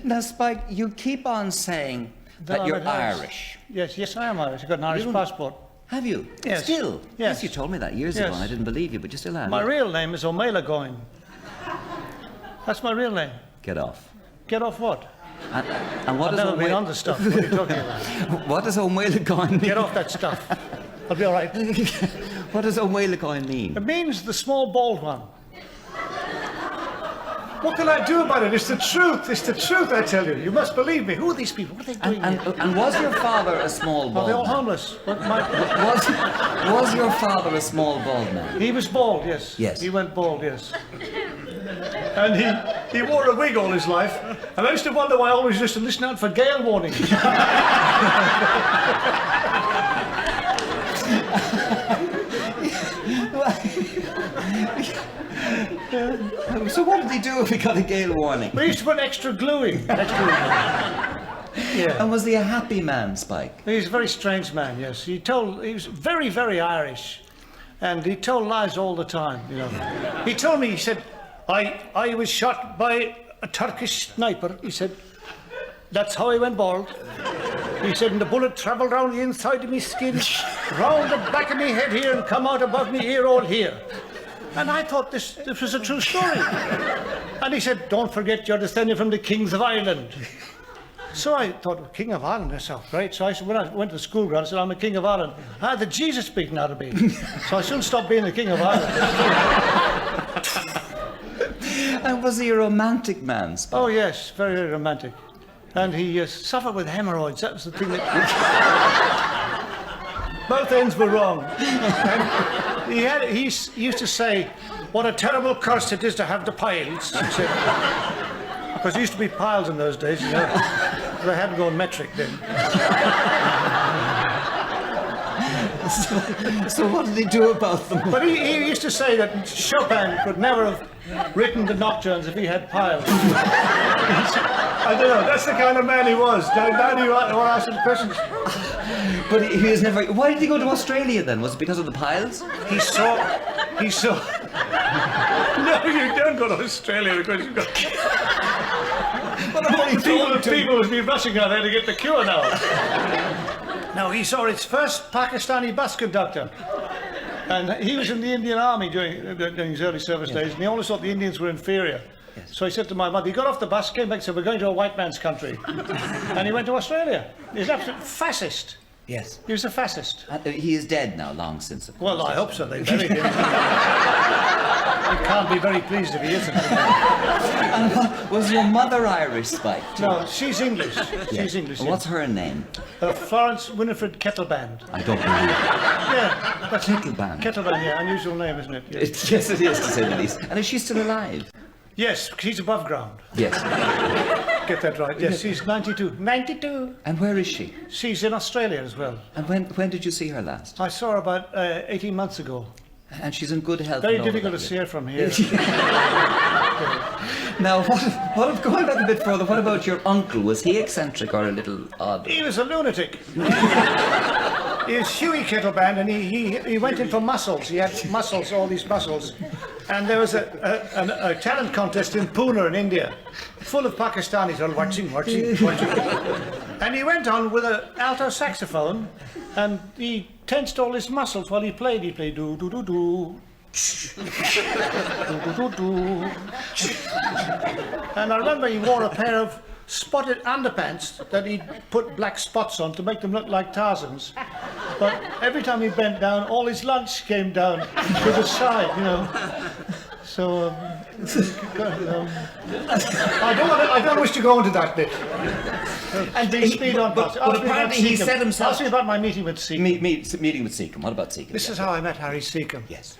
Now, Spike, you keep on saying that you're Irish. Yes, I am Irish. I've got an Irish passport. Have you? Yes. Still? Yes. You told me that years ago and I didn't believe you, but you still have. My real name is O'Malagoin. That's my real name. Get off. Get off what? And what I've never been on the stuff. What are you talking about? What does O'Malagoin mean? Get off that stuff. I'll be all right. What does O'Malagoin mean? It means the small bald one. What can I do about it? It's the truth. It's the truth, I tell you. You must believe me. Who are these people? What are they doing here? And was your father a small bald They're all man? homeless. Was your father a small bald man? He was bald, yes. Yes. He went bald, yes. And he wore a wig all his life. And I used to wonder why I always used to listen out for gale warnings. So what did he do if he got a gale warning? We used to put extra glue in. Yeah. And was he a happy man, Spike? He's a very strange man, yes. He was very, very Irish. And he told lies all the time, you know. He told me, he said, I was shot by a Turkish sniper. He said, that's how I went bald. He said, and the bullet travelled round the inside of me skin, round the back of me head here and come out above me ear all here. And I thought this was a true story. And he said, don't forget you're descended from the kings of Ireland. So I thought, well, King of Ireland, that sounds great. So I said, when I went to the school ground, I said, I'm a King of Ireland. I had the Jesus speaking out of me. So I soon stopped being the King of Ireland. And was he a romantic man, Spike? Oh, yes, very, very romantic. And he suffered with hemorrhoids. That was the thing that... Both ends were wrong. And he used to say, what a terrible curse it is to have the piles. He said, because there used to be piles in those days, you know. They hadn't gone metric then. So what did he do about them? But he used to say that Chopin could never have written the nocturnes if he had piles. I don't know, that's the kind of man he was. Now you want to ask him questions. But he was never... Why did he go to Australia then? Was it because of the piles? He saw... No, you don't go to Australia because you've got... People would be rushing out there to get the cure now. Now, he saw its first Pakistani bus conductor. And he was in the Indian Army during his early service days, and he always thought the Indians were inferior. Yes. So he said to my mother, he got off the bus, came back and said, we're going to a white man's country. And he went to Australia. He's an absolute fascist. Yes. He was a fascist. He is dead now, long since. Well, I hope so. They buried him. He can't be very pleased if he isn't. And was your mother Irish, Spike? No, she's English. Yes. She's English. And what's her name? Florence Winifred Kettleband. I don't believe it. Yeah. That's Kettleband. Kettleband, yeah. Unusual name, isn't it? Yes. Yes, it is, to say the least. And is she still alive? Yes, she's above ground. Yes. Get that right. Yes, she's 92. 92! And where is she? She's in Australia as well. And when did you see her last? I saw her about 18 months ago. And she's in good health? Very difficult to see her from here. Now, what going back a bit further, what about your uncle? Was he eccentric or a little odd? He was a lunatic. He was Huey Kettleband, and he went in for muscles. He had muscles, all these muscles. And there was a talent contest in Pune in India, full of Pakistanis all watching. And he went on with an alto saxophone, and he tensed all his muscles while he played. He played do-do-do-do. And I remember he wore a pair of spotted underpants that he'd put black spots on to make them look like Tarzan's. But every time he bent down, all his lunch came down to the side, you know. So, I don't wish to go into that bit. And speed on. But apparently he said himself... Ask me about my meeting with Secombe. Meeting with Secombe. What about Secombe? This is how I met Harry Secombe. Yes.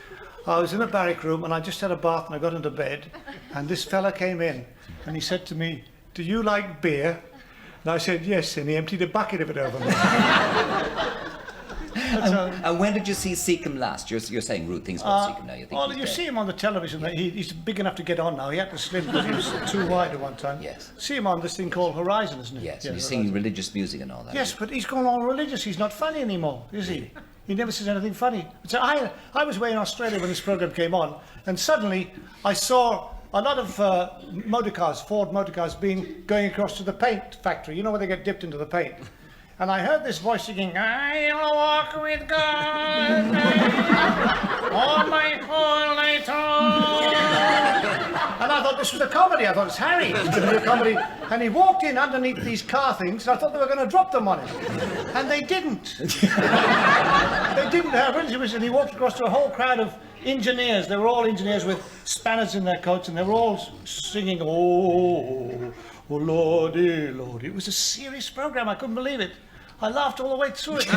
I was in a barrack room and I just had a bath and I got into bed, and this fella came in and he said to me, do you like beer? And I said yes, and he emptied a bucket of it over me. And when did you see Secombe last? You're saying rude things about Secombe now. You see him on the television. He's big enough to get on now. He had to slim because he was too wide at one time. Yes. See him on this thing called Horizon, isn't it? Yes, and he's singing religious music and all that. Yes, but he's gone all religious. He's not funny anymore, is he? He never says anything funny. So I was away in Australia when this program came on, and suddenly I saw a lot of motor cars, Ford motor cars, going across to the paint factory. You know where they get dipped into the paint. And I heard this voice singing, I'll walk with God all my whole night long. And I thought this was a comedy. I thought it's Harry. It's going to be a comedy. And he walked in underneath these car things, and I thought they were going to drop them on him. And they didn't. They didn't happen. And he walked across to a whole crowd of engineers. They were all engineers with spanners in their coats, and they were all singing, oh, Lordy, Lordy. It was a serious program. I couldn't believe it. I laughed all the way through it.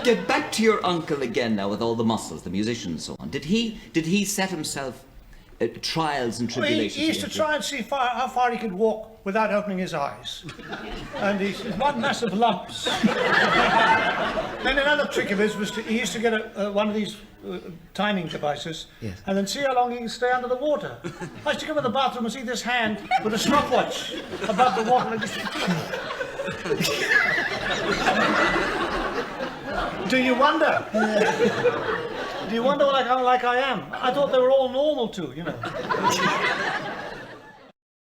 Get back to your uncle again now with all the muscles, the musician and so on. Did he set himself trials and tribulations? He used to try and see how far he could walk without opening his eyes. And he's one massive lumps. Then another trick of his was he used to get one of these timing devices, yes, and then see how long he can stay under the water. I used to go to the bathroom and see this hand with a stopwatch above the water. Do you wonder? Do you wonder like I am? I thought they were all normal too, you know.